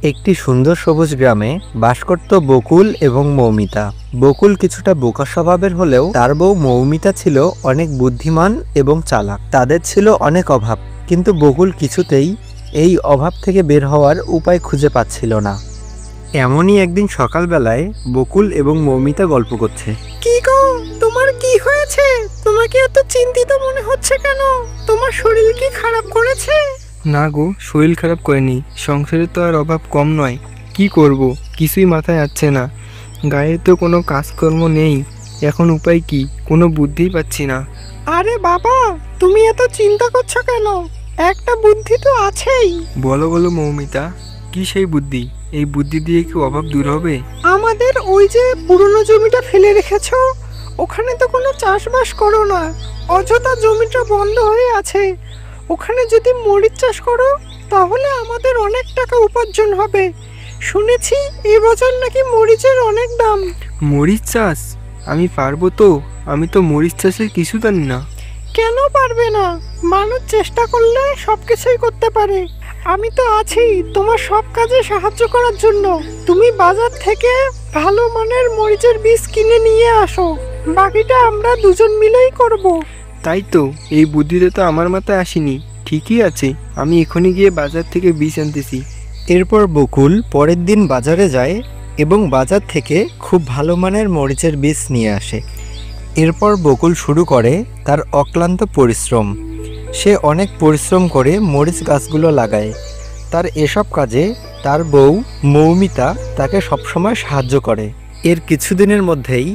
একটি সুন্দর সবুজ গ্রামে বাস করত বকুল এবং মৌমিতা। বকুল কিছুটা বোকা স্বভাবের হলেও তার বউ মৌমিতা ছিল অনেক বুদ্ধিমান এবং চালাক। তাদের ছিল অনেক অভাব, কিন্তু বকুল কিছুতেই এই অভাব থেকে বের হওয়ার উপায় খুঁজে পাচ্ছিল না। এমনই একদিন সকালবেলায় বকুল এবং মৌমিতা গল্প করছে। কি গো, তোমার কি হয়েছে? তোমাকে এত চিন্তিত মনে হচ্ছে কেন? তোমার শরীর কি খারাপ করেছে? না গো, শরীর খারাপ করেনি। সংসারে তো আর অভাব কম নয়। কি করব, কিছুই মাথায় আসছে না। গায়ে তো কোনো কাজকর্ম নেই। এখন উপায় কি, কোনো বুদ্ধিই পাচ্ছি না। আরে বাবা, তুমি এত চিন্তা করছো কেন? একটা বুদ্ধি তো আছেই। বলো বলো মৌমিতা, কি সেই বুদ্ধি? এই বুদ্ধি দিয়ে কি অভাব দূর হবে? আমাদের ওই যে পুরনো জমিটা ফেলে রেখেছো, ওখানে তো কোনো চাষবাস করো না, অযথা জমিটা বন্ধ হয়ে আছে। ওখানে যদি মরিচ চাষ করো তাহলে আমাদের অনেক টাকা উপার্জন হবে। শুনেছি এবছর নাকি মরিচের অনেক দাম। মরিচ চাষ? আমি পারবো তো? আমি তো মরিচ চাষের কিছু জানি না। কেন পারবে না? মানুষ চেষ্টা করলে সবকিছুই করতে পারে। আমি তো আছি তোমার সব কাজে সাহায্য করার জন্য। তুমি বাজার থেকে ভালো মানের মরিচের বীজ কিনে নিয়ে আসো, বাকিটা আমরা দুজন মিলেই করব। তাই তো, এই বুদ্ধিটা তো আমার মাথায় আসেনি। ঠিকই আছে, আমি এখনই গিয়ে বাজার থেকে বীজ আনতেছি। এরপর বকুল পরের দিন বাজারে যায় এবং বাজার থেকে খুব ভালো মানের মরিচের বীজ নিয়ে আসে। এরপর বকুল শুরু করে তার অক্লান্ত পরিশ্রম। সে অনেক পরিশ্রম করে মরিচ গাছগুলো লাগায়। তার এসব কাজে তার বউ মৌমিতা তাকে সবসময় সাহায্য করে। এর কিছুদিনের মধ্যেই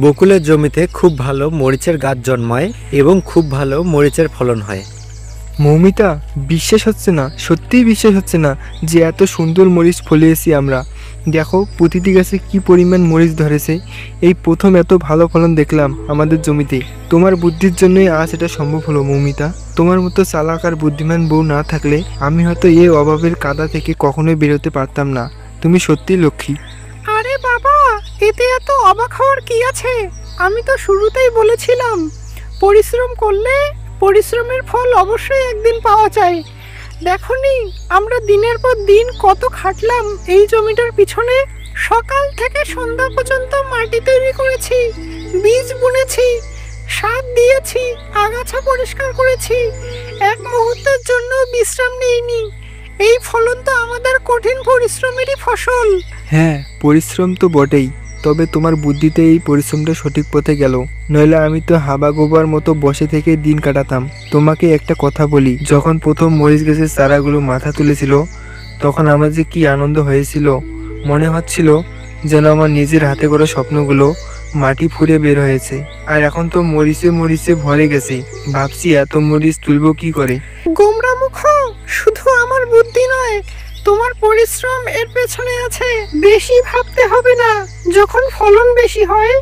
বকুলের জমিতে খুব ভালো মরিচের গাছ জন্মায় এবং খুব ভালো মরিচের ফলন হয়। মৌমিতা, বিশ্বাস হচ্ছে না, সত্যিই বিশ্বাস হচ্ছে না যে এত সুন্দর মরিচ ফলিয়েছি আমরা। দেখো প্রতিটি গাছে কি পরিমাণ মরিচ ধরেছে। এই প্রথম এত ভালো ফলন দেখলাম আমাদের জমিতে। তোমার বুদ্ধির জন্যই আজ এটা সম্ভব হলো মৌমিতা। তোমার মতো চালাক আর বুদ্ধিমান বউ না থাকলে আমি হয়তো এই অভাবের কাদা থেকে কখনোই বেরোতে পারতাম না। তুমি সত্যিই লক্ষ্মী। আরে বাবা, এতে এত অবাক হওয়ার কি আছে? আমি তো শুরুতেই বলেছিলাম, পরিশ্রম করলে পরিশ্রমের ফল অবশ্যই একদিন পাওয়া যায়। দেখোনি আমরা দিনের পর দিন কত খাটলাম এই জমিটার পিছনে। সকাল থেকে সন্ধ্যা পর্যন্ত মাটি তৈরি করেছি, বীজ বুনেছি, সার দিয়েছি, আগাছা পরিষ্কার করেছি। এক মুহূর্তের জন্য বিশ্রাম নেইনি। এই ফলন তো আমাদের কঠিন পরিশ্রমেরই ফসল। হ্যাঁ, পরিশ্রম তো বটেই, তবে তোমার বুদ্ধিতে এই পরিশ্রমটা সঠিক পথে গেল। নইলে আমি তো হাবা গোবার মতো বসে থেকে দিন কাটাতাম। তোমাকে একটা কথা বলি, যখন প্রথম মরিচ গাছের চারাগুলো মাথা তুলেছিল তখন আমার যে কি আনন্দ হয়েছিল। মনে হচ্ছিল যেন আমার নিজের হাতে করা স্বপ্নগুলো মাটি ফুঁড়ে বের হয়েছে। আর এখন তো মরিচে মরিচে ভরে গেছে। ভাবছি এত মরিচ তুলবো কি করে। গোমরা মুখ, শুধু আমার বুদ্ধি নয়, তোমার পরিশ্রম এর পেছনে আছে। বেশি ভাবতে হবে না, যখন ফলন বেশি হয়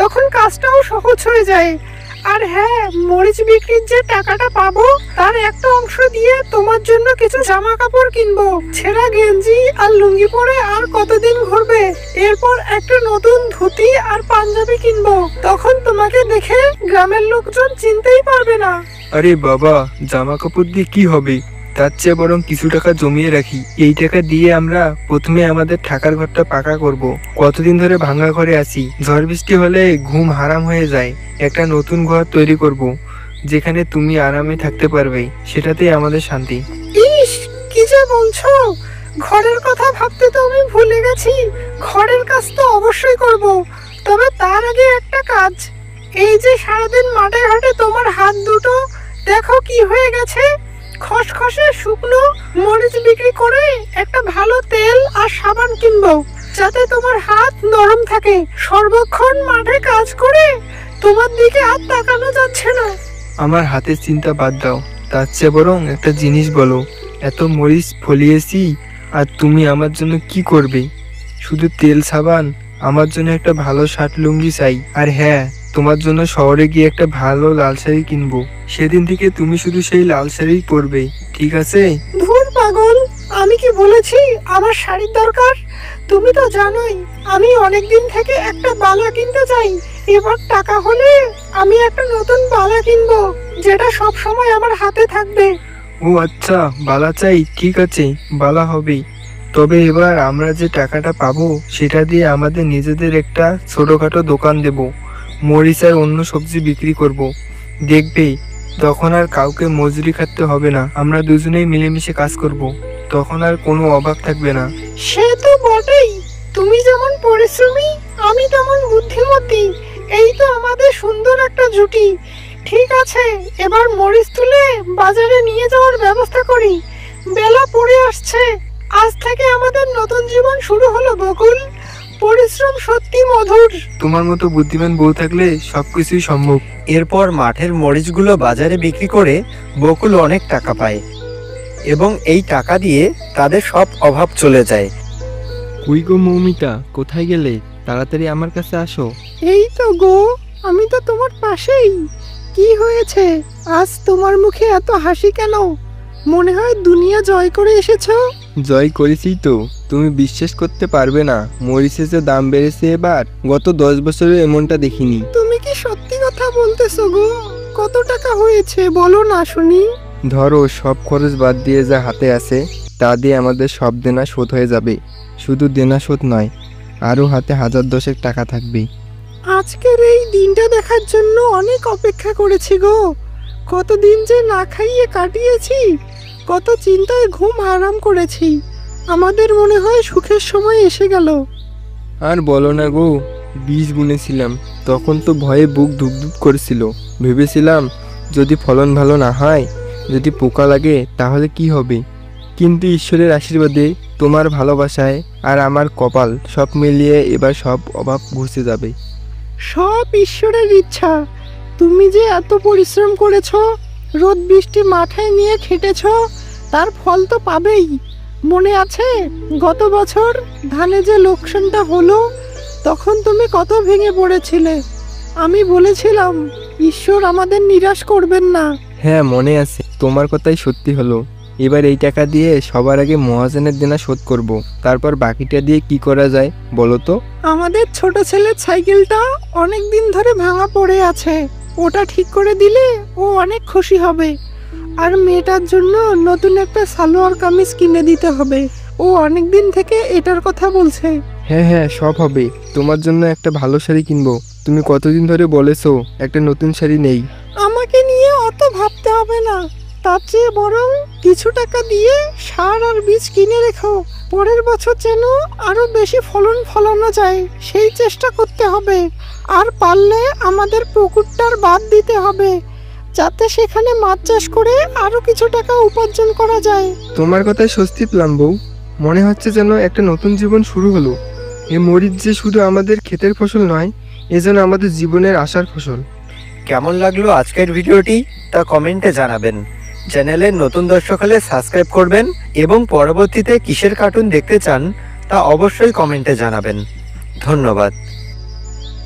তখন কাজটাও সহজ হয়ে যায়। আর হ্যাঁ, মরিচ বিক্রির যে টাকাটা পাবো তার একটা অংশ দিয়ে তোমার জন্য কিছু জামা কাপড় কিনবো। ছেঁড়া গেঞ্জি আর লুঙ্গি পরে আর কতদিন ঘুরবে? এরপর একটা নতুন ধুতি আর পাঞ্জাবি কিনবো। তখন তোমাকে দেখে গ্রামের লোকজন চিনতেই পারবে না। আরে বাবা, জামা কাপড় দিয়ে কি হবে? তার চেয়ে বরং কিছু টাকা জমিয়ে রাখি। এই টাকা দিয়ে আমরা প্রথমে আমাদের থাকার ঘরটা পাকা করব। কতদিন ধরে ভাঙা ঘরে আছি, ঝড় বৃষ্টি হলে ঘুম হারাম হয়ে যায়। একটা নতুন ঘর তৈরি করব, যেখানে তুমি আরামে থাকতে পারবে। সেটাতেই আমাদের শান্তি। ইস, কি যে বলছো! ঘরের কথা ভাবতে তো আমি ভুলে গেছি। ঘরের কাজ তো অবশ্যই করব, তবে তার আগে একটা কাজ। এই যে সারাদিন মাঠে ঘাটে তোমার হাত দুটো দেখো কি হয়ে গেছে। খসখসে শুকনো মরিচ বিক্রি করে একটা ভালো তেল আর সাবান কিনবো, যাতে তোমার হাত নরম থাকে। সর্বক্ষণ মাঠে কাজ করে তোমার দিকে আর তাকানো যাচ্ছে না। আমার হাতের চিন্তা বাদ দাও, তার চেয়ে বরং একটা জিনিস বলো। এত মরিচ ফলিয়েছি আর তুমি আমার জন্য কি করবে? শুধু তেল সাবান? আমার জন্য একটা ভালো শার্ট লুঙ্গি চাই। আর হ্যাঁ, তোমার জন্য শহরে গিয়ে একটা ভালো লাল শাড়ি কিনবো। সেদিন থেকে তুমি শুধু সেই লাল শাড়ি পরবে, ঠিক আছে? ধুর পাগল, আমি কি বলেছি আমার শাড়ির দরকার? তুমি তো জানোই আমি অনেকদিন থেকে একটা বালা কিনতে চাই। এবার টাকা হলে আমি একটা নতুন বালা কিনবো, যেটা সব সময় আমার হাতে থাকবে। ও আচ্ছা, বালা চাই, ঠিক আছে, বালা হবে। তবে এবার আমরা যে টাকাটা পাবো সেটা দিয়ে আমাদের নিজেদের একটা ছোটখাটো দোকান দেব, মরিচ আর অন্য সবজি বিক্রি করব। দেখবে তখন আর কাউকে মজুরি খাটতে হবে না, আমরা দুজনেই মিলেমিশে কাজ করব। তখন আর কোনো অভাব থাকবে না। সে তো বটেই, তুমি যেমন পরিশ্রমী আমি তেমন বুদ্ধিমতী, এই তো আমাদের সুন্দর একটা জুটি। ঠিক আছে, এবার মরিচ তুলে বাজারে নিয়ে যাওয়ার ব্যবস্থা করি। বেলা পড়ে আসছে, আজ থেকে আমাদের নতুন জীবন শুরু হলো বকুল। পরিশ্রম সত্যি মধুর। তোমার মতো বুদ্ধিমান বউ থাকলে সবকিছুই সম্ভব। এরপর মাঠের মরিচগুলো বাজারে বিক্রি করে বকুল অনেক টাকা পায় এবং এই টাকা দিয়ে তাদের সব অভাব চলে যায়। কই গো মৌমিতা, কোথায় গেলে? তাড়াতাড়ি আমার কাছে আসো। এই তো গো, আমি তো তোমার পাশেই। কি হয়েছে আজ তোমার মুখে এত হাসি কেন? মনে হয় দুনিয়া জয় করে এসেছো। জয় করেছি তো, তুমি বিশ্বাস করতে পারবে না, মরিচের যে দাম বেড়েছে এবার, গত 10 বছরে এমনটা দেখিনি। তুমি কি সত্যি কথা বলতেছো গো? কত টাকা হয়েছে বলো না শুনি। ধরো সব খরচ বাদ দিয়ে যা হাতে আছে তা দিয়ে আমাদের সব দেনা শোধ হয়ে যাবে। শুধু দেনা শোধ নয়, আরও হাতে 1010 টাকা থাকবে। আজকের এই দিনটা দেখার জন্য অনেক অপেক্ষা করেছি গো। কতদিন যে না খাইয়ে কাটিয়েছি, কত চিন্তায় ঘুম হারাম করেছি। আমাদের মনে হয় সুখের সময় এসে গেল। আর বলো না গো, বীজ বুনেছিলাম, তখন তো ভয়ে বুক ধুকধুক করেছিল। ভেবেছিলাম যদি ফলন ভালো না হয়, যদি পোকা লাগে তাহলে কি হবে। কিন্তু ঈশ্বরের আশীর্বাদে, তোমার ভালোবাসায় আর আমার কপাল সব মিলিয়ে এবার সব অভাব ঘুচে যাবে। সব ঈশ্বরের ইচ্ছা। তুমি যে এত পরিশ্রম করেছো, রোদ বৃষ্টি মাথায় নিয়ে খেটেছো, তার ফল তো পাবেই। মনে আছে গত বছর ধানে যে লোকসানটা হলো, তখন তুমি কত ভেঙে পড়েছিলে। আমি বলেছিলাম ঈশ্বর আমাদের নিরাশ করবেন না। হ্যাঁ মনে আছে, তোমার কথাই সত্যি হলো। এবার এই টাকা দিয়ে সবার আগে মহাজনের দেনা শোধ করব, তারপর বাকিটা দিয়ে কি করা যায় বলো তো। আমাদের ছোট ছেলের সাইকেলটা অনেক দিন ধরে ভাঙা পড়ে আছে, ওটা ঠিক করে দিলে ও অনেক খুশি হবে। আর মেয়েটার জন্য নতুন একটা সালোয়ার কামিজ কিনে দিতে হবে, ও অনেক দিন থেকে এটার কথা বলছে। হ্যাঁ হ্যাঁ, সব হবে। তোমার জন্য একটা ভালো শাড়ি কিনবো, তুমি কতদিন ধরে বলেছো একটা নতুন শাড়ি নেই। আমাকে নিয়ে অত ভাবতে হবে না, তার চেয়ে বরং কিছু টাকা দিয়ে সার আর বীজ কিনে রেখো। পরের বছর যেন আরো বেশি ফলন ফলানো যায় সেই চেষ্টা করতে হবে। আর পারলে আমাদের পুকুরটার বাদ দিতে হবে, যাতে সেখানে মাছ চাষ করে আরো কিছু টাকা উপার্জন করা যায়। তোমার কথায় স্বস্তি পেলাম বউ, মনে হচ্ছে যেন একটা নতুন জীবন শুরু হলো। এই মরিচ যে শুধু আমাদের ক্ষেতের ফসল নয়, এ যেন আমাদের জীবনের আশার ফসল। কেমন লাগলো আজকের ভিডিওটি তা কমেন্টে জানাবেন। চ্যানেলের নতুন দর্শক হলে সাবস্ক্রাইব করবেন এবং পরবর্তীতে কিসের কার্টুন দেখতে চান তা অবশ্যই কমেন্টে জানাবেন। ধন্যবাদ।